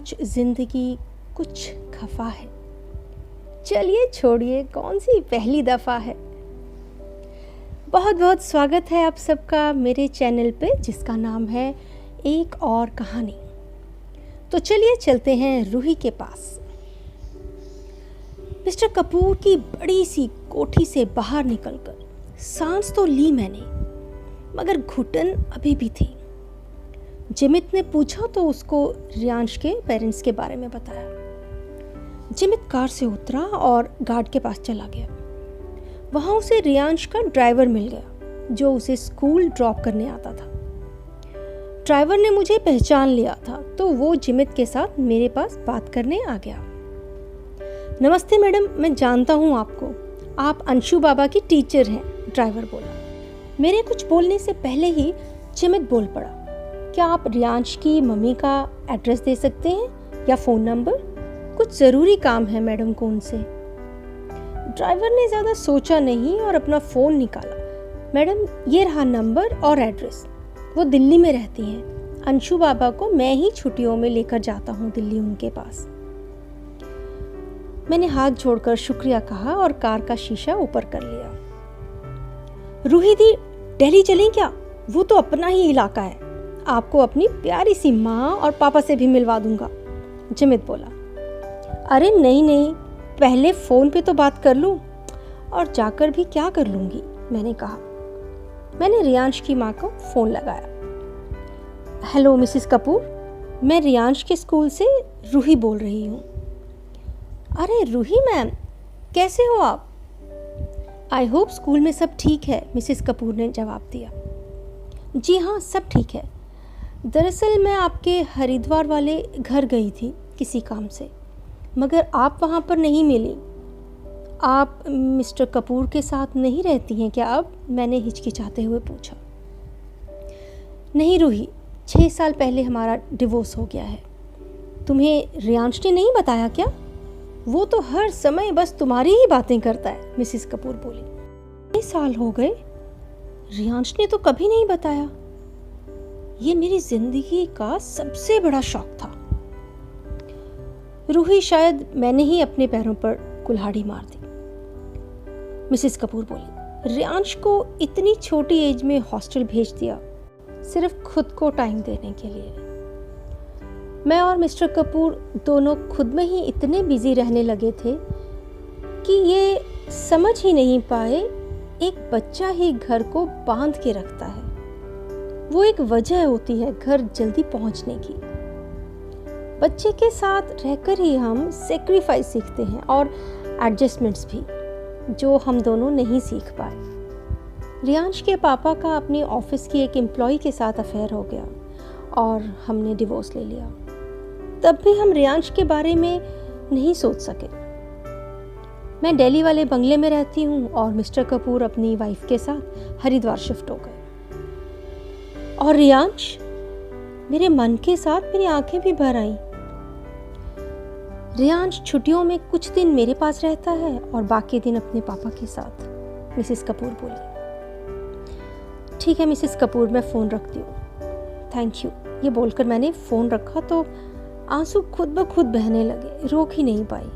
आज जिंदगी कुछ खफा है। चलिए छोड़िए कौन सी पहली दफ़ा है। बहुत बहुत स्वागत है आप सबका मेरे चैनल पे जिसका नाम है एक और कहानी। तो चलिए चलते हैं रूही के पास। मिस्टर कपूर की बड़ी सी कोठी से बाहर निकलकर सांस तो ली मैंने, मगर घुटन अभी भी थी। जिमित ने पूछा तो उसको रियांश के पेरेंट्स के बारे में बताया। जिमित कार से उतरा और गार्ड के पास चला गया। वहाँ उसे रियांश का ड्राइवर मिल गया जो उसे स्कूल ड्रॉप करने आता था। ड्राइवर ने मुझे पहचान लिया था तो वो जिमित के साथ मेरे पास बात करने आ गया। नमस्ते मैडम, मैं जानता हूँ आपको, आप अंशु बाबा की टीचर हैं, ड्राइवर बोला। मेरे कुछ बोलने से पहले ही जिमित बोल पड़ा, क्या आप रियांश की मम्मी का एड्रेस दे सकते हैं या फ़ोन नंबर? कुछ ज़रूरी काम है मैडम को उनसे। ड्राइवर ने ज़्यादा सोचा नहीं और अपना फ़ोन निकाला। मैडम, ये रहा नंबर और एड्रेस। वो दिल्ली में रहती हैं। अंशु बाबा को मैं ही छुट्टियों में लेकर जाता हूँ दिल्ली उनके पास। मैंने हाथ जोड़कर शुक्रिया कहा और कार का शीशा ऊपर कर लिया। रूही दी, दिल्ली चलें क्या? वो तो अपना ही इलाका है। आपको अपनी प्यारी सी माँ और पापा से भी मिलवा दूंगा, जिमित बोला। अरे नहीं नहीं, पहले फ़ोन पे तो बात कर लूँ और जाकर भी क्या कर लूँगी, मैंने कहा। मैंने रियांश की माँ को फ़ोन लगाया। हेलो मिसेस कपूर, मैं रियांश के स्कूल से रूही बोल रही हूँ। अरे रूही मैम, कैसे हो आप? आई होप स्कूल में सब ठीक है, मिसेस कपूर ने जवाब दिया। जी हाँ, सब ठीक है। दरअसल मैं आपके हरिद्वार वाले घर गई थी किसी काम से, मगर आप वहाँ पर नहीं मिली। आप मिस्टर कपूर के साथ नहीं रहती हैं क्या अब? मैंने हिचकिचाते हुए पूछा। नहीं रूही, 6 साल पहले हमारा डिवोर्स हो गया है। तुम्हें रियांश ने नहीं बताया क्या? वो तो हर समय बस तुम्हारी ही बातें करता है, मिसेस कपूर बोली। 6 साल हो गए? रियांश ने तो कभी नहीं बताया। ये मेरी जिंदगी का सबसे बड़ा शौक था। रूही, शायद मैंने ही अपने पैरों पर कुल्हाड़ी मार दी, मिसेस कपूर बोली। रियांश को इतनी छोटी एज में हॉस्टल भेज दिया सिर्फ खुद को टाइम देने के लिए। मैं और मिस्टर कपूर दोनों खुद में ही इतने बिजी रहने लगे थे कि ये समझ ही नहीं पाए एक बच्चा ही घर को बांध के रखता है। वो एक वजह होती है घर जल्दी पहुंचने की। बच्चे के साथ रहकर ही हम सेक्रीफाइस सीखते हैं और एडजस्टमेंट्स भी, जो हम दोनों नहीं सीख पाए। रियांश के पापा का अपनी ऑफिस की एक एम्प्लॉय के साथ अफेयर हो गया और हमने डिवोर्स ले लिया। तब भी हम रियांश के बारे में नहीं सोच सके। मैं दिल्ली वाले बंगले में रहती हूँ और मिस्टर कपूर अपनी वाइफ के साथ हरिद्वार शिफ्ट हो गए। और रियांश, मेरे मन के साथ मेरी आंखें भी भर आईं। रियांश छुट्टियों में कुछ दिन मेरे पास रहता है और बाकी दिन अपने पापा के साथ, मिसेस कपूर बोली। ठीक है मिसेस कपूर, मैं फ़ोन रखती हूँ। Thank you. ये बोलकर मैंने फ़ोन रखा तो आंसू खुद ब खुद बहने लगे, रोक ही नहीं पाई।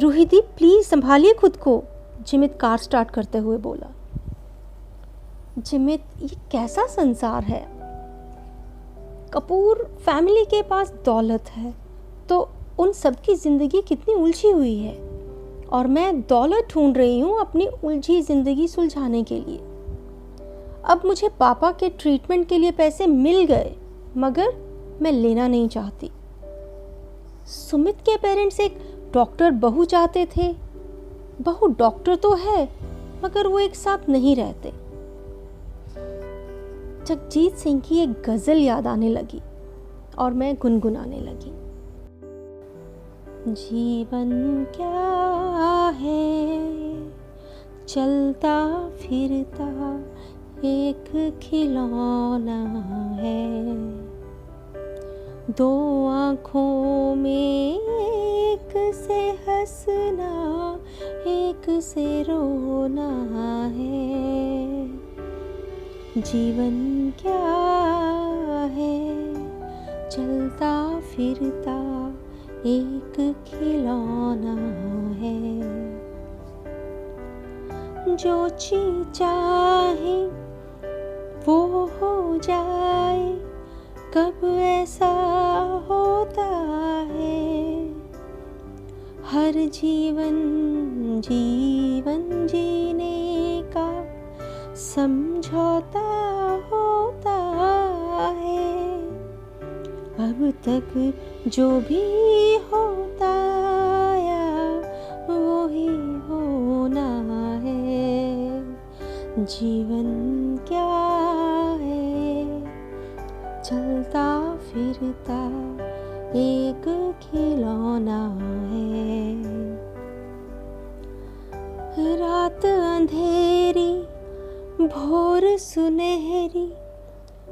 रूही दी, प्लीज़ संभालिए खुद को, जिमित कार स्टार्ट करते हुए बोला। जिमित, ये कैसा संसार है? कपूर फैमिली के पास दौलत है तो उन सबकी ज़िंदगी कितनी उलझी हुई है और मैं दौलत ढूंढ रही हूँ अपनी उलझी ज़िंदगी सुलझाने के लिए। अब मुझे पापा के ट्रीटमेंट के लिए पैसे मिल गए मगर मैं लेना नहीं चाहती। सुमित के पेरेंट्स एक डॉक्टर बहू चाहते थे। बहू डॉक्टर तो है मगर वो एक साथ नहीं रहते। जगजीत सिंह की एक गजल याद आने लगी और मैं गुनगुनाने लगी। जीवन क्या है, चलता फिरता एक खिलौना है, दो आँखों में एक से हंसना एक से रोना है। जीवन क्या है, चलता फिरता एक खिलौना है, जो चीज चाहे वो हो जाए, कब ऐसा होता है। हर जीवन जीने का समझौता होता है। अब तक जो भी होता आया वो ही होना है। जीवन क्या है, चलता फिरता एक खिलौना है। रात अंधेरी भोर सुनहरी,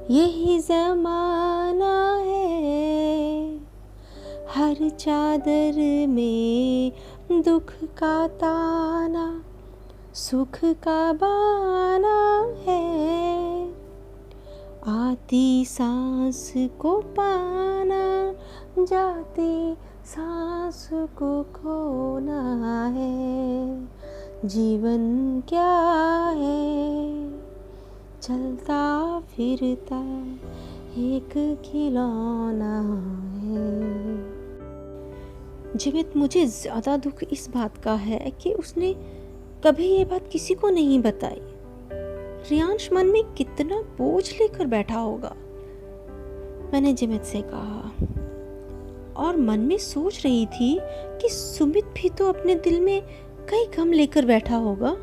यही ज़माना है। हर चादर में दुख का ताना, सुख का बाना है। आती सांस को पाना, जाती सांस को खोना है। जीवन क्या है, चलता फिरता एक खिलौना है। जिमित, मुझे ज़्यादा दुख इस बात का है कि उसने कभी ये बात किसी को नहीं बताई। रियांश मन में कितना बोझ लेकर बैठा होगा, मैंने जिमित से कहा। और मन में सोच रही थी कि सुमित भी तो अपने दिल में कई गम लेकर बैठा होगा।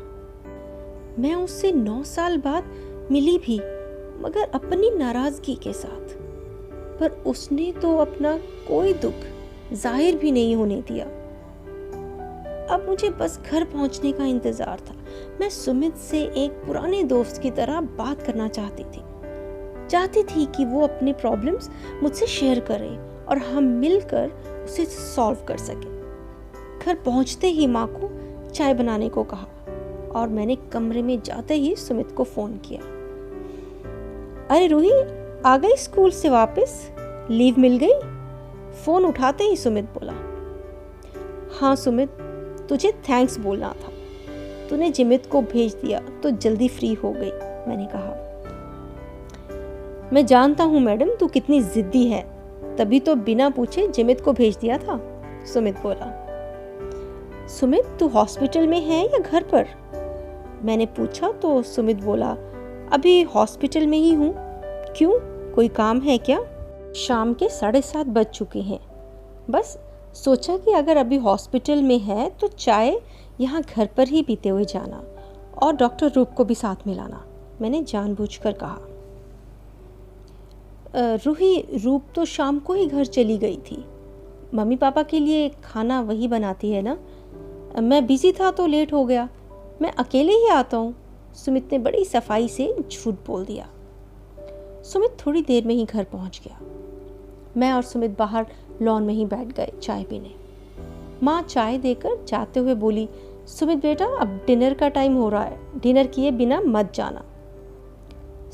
मैं उससे 9 साल बाद मिली भी, मगर अपनी नाराजगी के साथ। पर उसने तो अपना कोई दुख जाहिर भी नहीं होने दिया। अब मुझे बस घर पहुंचने का इंतजार था। मैं सुमित से एक पुराने दोस्त की तरह बात करना चाहती थी कि वो अपनी प्रॉब्लम्स मुझसे शेयर करे और हम मिलकर उसे सॉल्व कर सके। घर पहुंचते ही माँ को चाय बनाने को कहा और मैंने कमरे में जाते ही सुमित को फोन किया। अरे रूही, आ गई स्कूल से वापस? लीव मिल गई? फोन उठाते ही सुमित बोला। हाँ सुमित, तुझे थैंक्स बोलना था। तूने जिमित को भेज दिया तो जल्दी फ्री हो गई, मैंने कहा। मैं जानता हूँ मैडम, तू कितनी जिद्दी है, तभी तो बिना पूछे जिमित को भेज दिया था, सुमित बोला। सुमित, तू हॉस्पिटल में है या घर पर? मैंने पूछा तो सुमित बोला, अभी हॉस्पिटल में ही हूँ। क्यों, कोई काम है क्या? शाम के 7:30 बज चुके हैं। बस सोचा कि अगर अभी हॉस्पिटल में है तो चाय यहाँ घर पर ही पीते हुए जाना और डॉक्टर रूप को भी साथ में लाना, मैंने जानबूझकर कहा। रूही, रूप तो शाम को ही घर चली गई थी। मम्मी पापा के लिए खाना वही बनाती है ना। मैं बिजी था तो लेट हो गया। मैं अकेले ही आता हूँ, सुमित ने बड़ी सफाई से झूठ बोल दिया। सुमित थोड़ी देर में ही घर पहुँच गया। मैं और सुमित बाहर लॉन में ही बैठ गए चाय पीने। माँ चाय देकर जाते हुए बोली, सुमित बेटा, अब डिनर का टाइम हो रहा है, डिनर किए बिना मत जाना।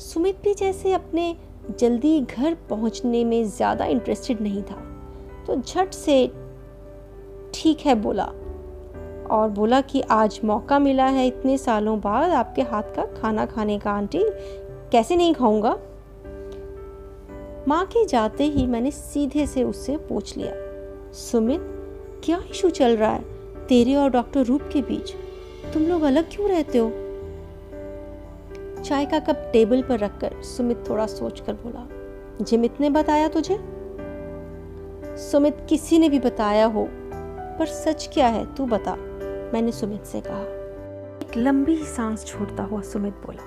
सुमित भी जैसे अपने जल्दी घर पहुंचने में ज़्यादा इंटरेस्टेड नहीं था, तो झट से ठीक है बोला और बोला कि आज मौका मिला है इतने सालों बाद आपके हाथ का खाना खाने का आंटी, कैसे नहीं खाऊंगा। माँ के जाते ही मैंने सीधे से उससे पूछ लिया, सुमित, क्या इशू चल रहा है तेरे और डॉक्टर रूप के बीच? तुम लोग अलग क्यों रहते हो? चाय का कप टेबल पर रखकर सुमित थोड़ा सोचकर बोला, जिमित ने बताया तुझे? सुमित, किसी ने भी बताया हो, पर सच क्या है तू बता, मैंने सुमित से कहा। एक लंबी सांस छोड़ता हुआ सुमित बोला,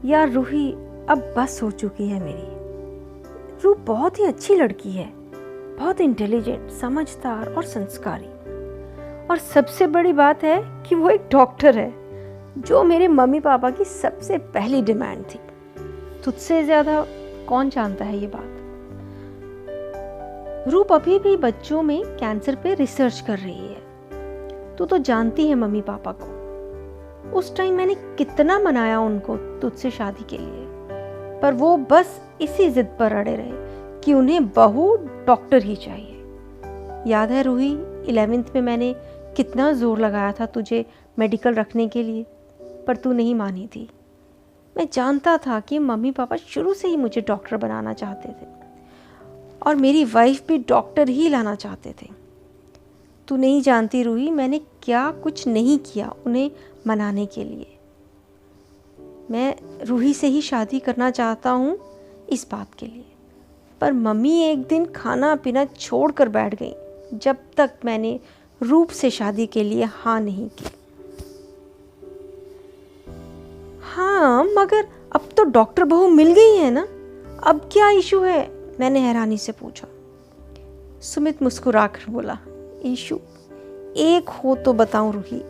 यार रूही, अब बस हो चुकी है मेरी। रूप बहुत ही अच्छी लड़की है, बहुत इंटेलिजेंट, समझदार और संस्कारी, और सबसे बड़ी बात है कि वो एक डॉक्टर है, जो मेरे मम्मी पापा की सबसे पहली डिमांड थी। तुझसे ज्यादा कौन जानता है ये बात। रूप अभी भी बच्चों में कैंसर पे रिसर्च कर रही है। तू तो जानती है मम्मी पापा को। उस टाइम मैंने कितना मनाया उनको तुझसे शादी के लिए, पर वो बस इसी जिद पर अड़े रहे कि उन्हें बहू डॉक्टर ही चाहिए। याद है रूही, 11th में मैंने कितना जोर लगाया था तुझे मेडिकल रखने के लिए, पर तू नहीं मानी थी। मैं जानता था कि मम्मी पापा शुरू से ही मुझे डॉक्टर बनाना चाहते थे और मेरी वाइफ भी डॉक्टर ही लाना चाहते थे। तू नहीं जानती रूही, मैंने क्या कुछ नहीं किया उन्हें मनाने के लिए। मैं रूही से ही शादी करना चाहता हूँ इस बात के लिए, पर मम्मी एक दिन खाना पीना छोड़ कर बैठ गई जब तक मैंने रूप से शादी के लिए हाँ नहीं की। हाँ, मगर अब तो डॉक्टर बहू मिल गई है ना, अब क्या इशू है? मैंने हैरानी से पूछा। सुमित मुस्कुराकर बोला, इशू एक हो तो बताऊं रूही।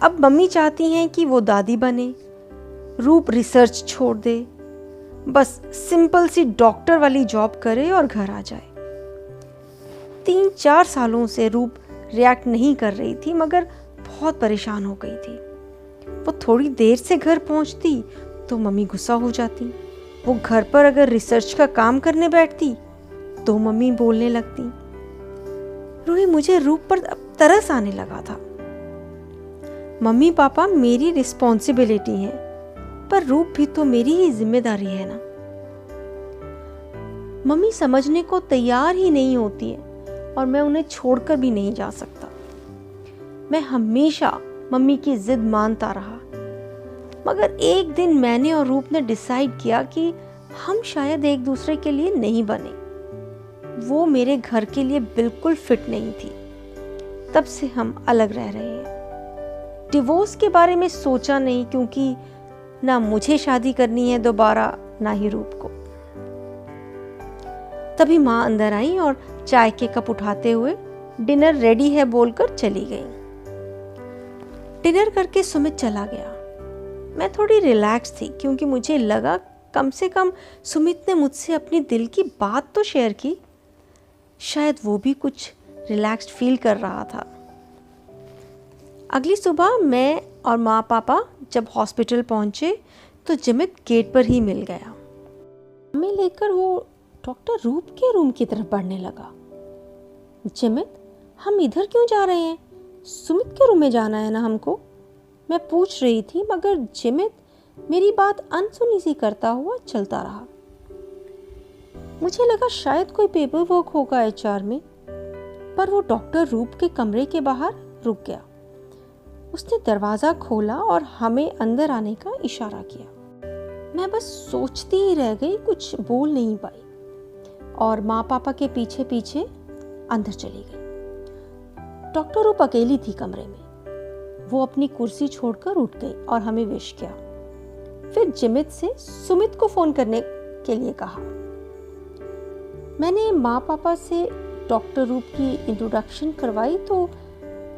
अब मम्मी चाहती हैं कि वो दादी बने, रूप रिसर्च छोड़ दे, बस सिंपल सी डॉक्टर वाली जॉब करे और घर आ जाए। 3-4 सालों से रूप रिएक्ट नहीं कर रही थी, मगर बहुत परेशान हो गई थी। वो थोड़ी देर से घर पहुंचती तो मम्मी गुस्सा हो जाती। वो घर पर अगर रिसर्च का काम करने बैठती तो मम्मी बोलने लगती। रूही, मुझे रूप पर तरस आने लगा था। मम्मी पापा मेरी रिस्पॉन्सिबिलिटी है, पर रूप भी तो मेरी ही जिम्मेदारी है ना। मम्मी समझने को तैयार ही नहीं होती है और मैं उन्हें छोड़कर भी नहीं जा सकता। मैं हमेशा मम्मी की जिद मानता रहा, मगर एक दिन मैंने और रूप ने डिसाइड किया कि हम शायद एक दूसरे के लिए नहीं बने। वो मेरे घर के लिए बिल्कुल फिट नहीं थी। तब से हम अलग रह रहे हैं। डिवोर्स के बारे में सोचा नहीं, क्योंकि ना मुझे शादी करनी है दोबारा, ना ही रूप को। तभी माँ अंदर आई और चाय के कप उठाते हुए डिनर रेडी है बोलकर चली गई। डिनर करके सुमित चला गया। मैं थोड़ी रिलैक्स थी, क्योंकि मुझे लगा कम से कम सुमित ने मुझसे अपनी दिल की बात तो शेयर की। शायद वो भी कुछ रिलैक्स्ड फील कर रहा था। अगली सुबह मैं और माँ पापा जब हॉस्पिटल पहुंचे तो जिमित गेट पर ही मिल गया। हमें लेकर वो डॉक्टर रूप के रूम की तरफ बढ़ने लगा। जिमित, हम इधर क्यों जा रहे हैं? सुमित के रूम में जाना है ना हमको, मैं पूछ रही थी, मगर जिमित मेरी बात अनसुनी सी करता हुआ चलता रहा। मुझे लगा शायद कोई पेपर वर्क होगा HR में, पर वो डॉक्टर रूप के कमरे के बाहर रुक गया। उसने दरवाजा खोला और हमें अंदर आने का इशारा किया। मैं बस सोचती ही रह गई, कुछ बोल नहीं पाई और माँ पापा के पीछे पीछे अंदर चली गई। डॉक्टर रूप अकेली थी कमरे में। वो अपनी कुर्सी छोड़कर उठ गई और हमें विश किया। फिर जिमित से सुमित को फोन करने के लिए कहा। मैंने माँ पापा से डॉक्टर रूप की इंट्रोडक्शन करवाई तो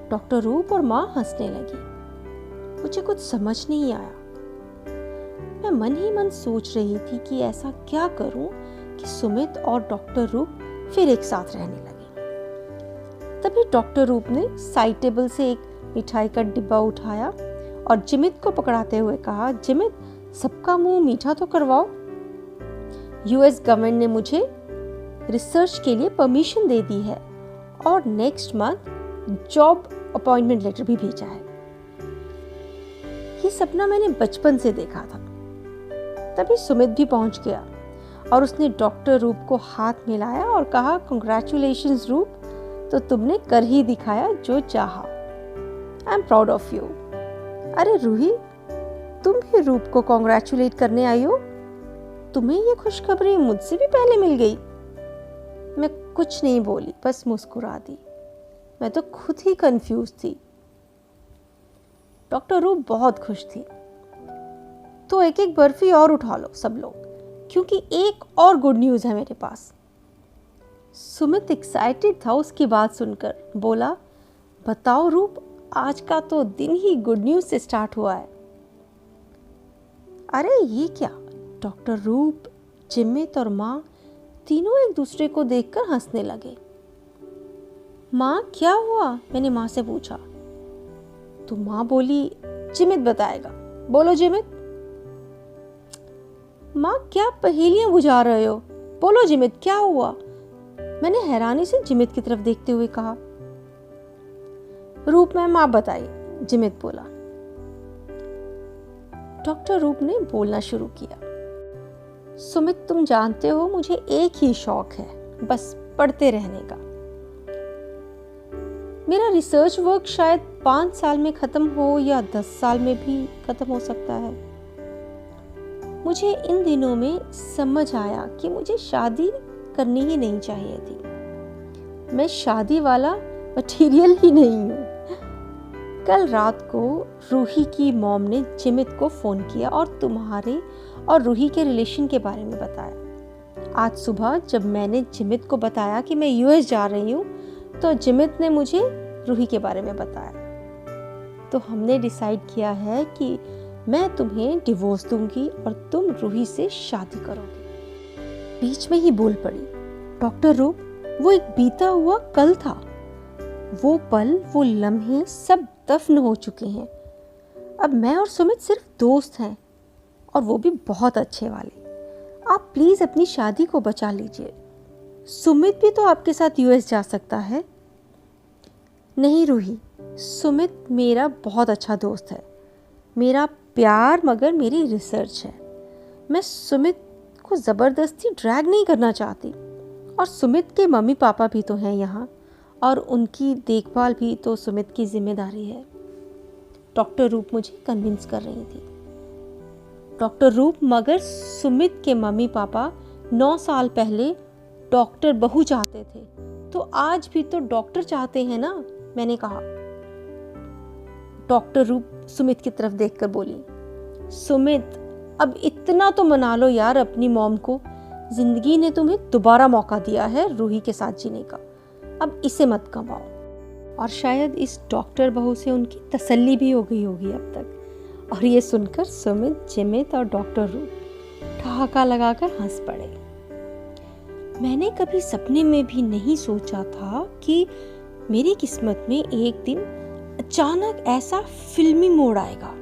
डॉक्टर रूप और माँ हंसने लगी। मुझे कुछ समझ नहीं आया। मैं मन ही मन सोच रही थी कि ऐसा क्या करूं कि सुमित और डॉक्टर रूप फिर एक साथ रहने लगे। तभी डॉक्टर रूप ने साइड टेबल से एक मिठाई का डिब्बा उठाया और जिमित को पकड़ाते हुए कहा, जिमित, सबका मुंह मीठा तो करवाओ। US गवर्नमेंट ने मुझे रिसर्च के लिए परमिशन दे दी है और next month job appointment letter भी भेजा है। ये सपना मैंने बचपन से देखा था। तभी सुमित भी पहुंच गया और उसने डॉक्टर रूप को हाथ मिलाया और कहा, कांग्रेचुलेशंस रूप, तो तुमने कर ही दिखाया जो चाहा। I am proud of you. अरे रूही, तुम भी रूप को कांग्रेचुलेट करने आई हो? तुम्हें ये खुशखबरी मुझसे भी पहले मिल गई। मैं कुछ नहीं बोली, बस मुस्कुरा दी। मैं तो खुद ही कंफ्यूज थी। डॉक्टर रूप बहुत खुश थी। तो एक एक बर्फी और उठा लो सब लोग, क्योंकि एक और गुड न्यूज है मेरे पास। सुमित एक्साइटेड था उसकी बात सुनकर। बोला, बताओ रूप, आज का तो दिन ही गुड न्यूज से स्टार्ट हुआ है। अरे ये क्या? डॉक्टर रूप, जिमित और माँ तीनों एक दूसरे को देखकर हंसने लगे। माँ क्या हुआ? मैंने माँ से पूछा। तो माँ बोली, जिमित बताएगा। बोलो जिमित। माँ क्या पहेलियां बुझा रहे हो? बोलो जिमित, क्या हुआ? मैंने हैरानी से जिमित की तरफ देखते हुए कहा। रूप मैम आप बताइए, जिमित बोला। डॉक्टर रूप ने बोलना शुरू किया। सुमित, तुम जानते हो मुझे एक ही शौक है, बस पढ़ते रहने का। मेरा रिसर्च वर्क शायद 5 साल में खत्म हो या 10 साल में भी खत्म हो सकता है। मुझे इन दिनों में समझ आया कि मुझे शादी करनी ही नहीं चाहिए थी। मैं शादी वाला मटेरियल ही नहीं हूँ। कल रात को रूही की मॉम ने जिमित को फोन किया और तुम्हारे और रूही के रिलेशन के बारे में बताया। आज सुबह जब मैंने जिमित को बताया कि मैं यूएस जा रही हूँ, तो जिमित ने मुझे रूही के बारे में बताया। तो हमने डिसाइड किया है कि मैं तुम्हें डिवोर्स दूंगी और तुम रूही से शादी करोगे। बीच में ही बोल पड़ी, डॉक्टर रूप, वो एक बीता हुआ कल था। वो पल, वो लम्हे सब दफन हो चुके हैं। अब मैं और सुमित सिर्फ दोस्त हैं, और वो भी बहुत अच्छे वाले। आप प्लीज अपनी शादी को बचा लीजिए। सुमित भी तो आपके साथ यूएस जा सकता है। नहीं रूही, सुमित मेरा बहुत अच्छा दोस्त है, मेरा प्यार मगर मेरी रिसर्च है। मैं सुमित को ज़बरदस्ती ड्रैग नहीं करना चाहती। और सुमित के मम्मी पापा भी तो हैं यहाँ, और उनकी देखभाल भी तो सुमित की जिम्मेदारी है। डॉक्टर रूप मुझे कन्विंस कर रही थी। डॉक्टर रूप, मगर सुमित के मम्मी पापा 9 साल पहले डॉक्टर बहू चाहते थे, तो आज भी तो डॉक्टर चाहते हैं ना, मैंने कहा। डॉक्टर रूप सुमित की तरफ देखकर बोली, सुमित, अब इतना तो मना लो यार अपनी मॉम को। जिंदगी ने तुम्हें दोबारा मौका दिया है रूही के साथ जीने का, अब इसे मत कमाओ। और शायद इस डॉक्टर बहू से उनकी तसल्ली भी हो गई होगी अब तक। और ये सुनकर सुमित, जिमित और डॉक्टर रूप ठहाका लगाकर हंस पड़े। मैंने कभी सपने में भी नहीं सोचा था कि मेरी किस्मत में एक दिन अचानक ऐसा फिल्मी मोड़ आएगा।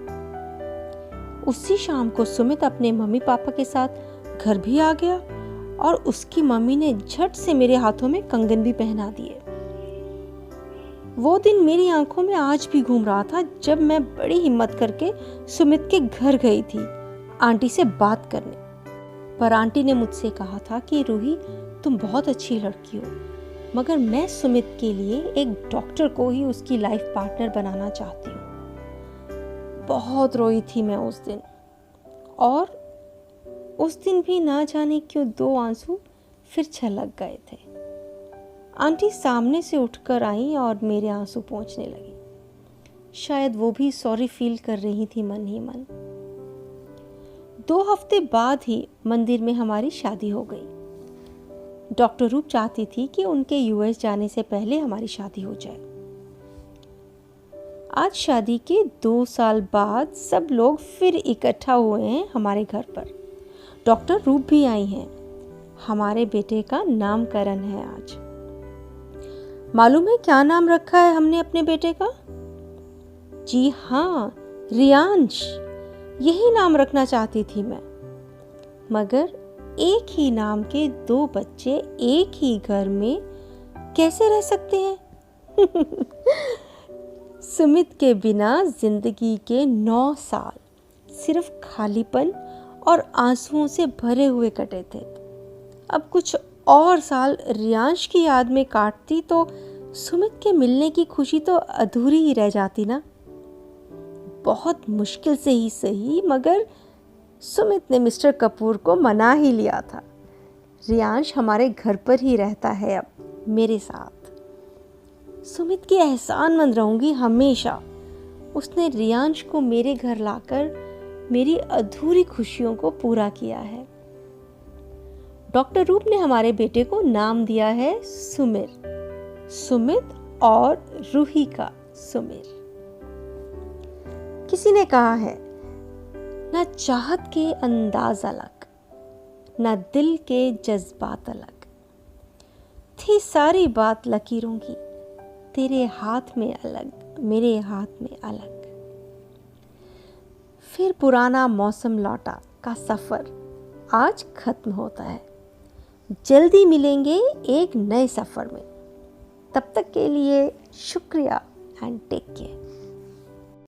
उसी शाम को सुमित अपने मम्मी पापा के साथ घर भी आ गया, और उसकी मम्मी ने झट से मेरे हाथों में कंगन भी पहना दिए। वो दिन मेरी आंखों में आज भी घूम रहा था जब मैं बड़ी हिम्मत करके सुमित के घर गई थी आंटी से बात करने। पर आंटी ने मुझसे कहा था कि रूही, तुम बहुत अच्छी लड़की हो, मगर मैं सुमित के लिए एक डॉक्टर को ही उसकी लाइफ पार्टनर बनाना चाहती हूँ। बहुत रोई थी मैं उस दिन, और उस दिन भी ना जाने क्यों 2 आंसू फिर छलक गए थे। आंटी सामने से उठकर आई और मेरे आंसू पोंछने लगी। शायद वो भी सॉरी फील कर रही थी मन ही मन। 2 हफ्ते बाद ही मंदिर में हमारी शादी हो गई। डॉक्टर रूप चाहती थी कि उनके यूएस जाने से पहले हमारी शादी हो जाए। आज शादी के 2 साल बाद सब लोग फिर इकट्ठा हुए हैं हमारे घर पर। डॉक्टर रूप भी आई हैं। हमारे बेटे का नामकरण है आज। मालूम है क्या नाम रखा है हमने अपने बेटे का? जी हाँ, रियांश। यही नाम रखना चाहती थी मैं, मगर एक ही नाम के 2 बच्चे एक ही घर में कैसे रह सकते हैं? सुमित के बिना जिंदगी के 9 साल सिर्फ खालीपन और आंसुओं से भरे हुए कटे थे। अब कुछ और साल रियांश की याद में काटती तो सुमित के मिलने की खुशी तो अधूरी ही रह जाती ना। बहुत मुश्किल से ही सही, मगर सुमित ने मिस्टर कपूर को मना ही लिया था। रियांश हमारे घर पर ही रहता है अब मेरे साथ। सुमित की एहसानमंद रहूंगी हमेशा। उसने रियांश को मेरे घर लाकर मेरी अधूरी खुशियों को पूरा किया है। डॉक्टर रूप ने हमारे बेटे को नाम दिया है सुमिर। सुमित और रूही का सुमिर। किसी ने कहा है, ना चाहत के अंदाज अलग, ना दिल के जज्बात अलग, थी सारी बात लकीरों की, तेरे हाथ में अलग, मेरे हाथ में अलग। फिर पुराना मौसम लौटा का सफर आज खत्म होता है। जल्दी मिलेंगे एक नए सफ़र में। तब तक के लिए शुक्रिया एंड टेक केयर।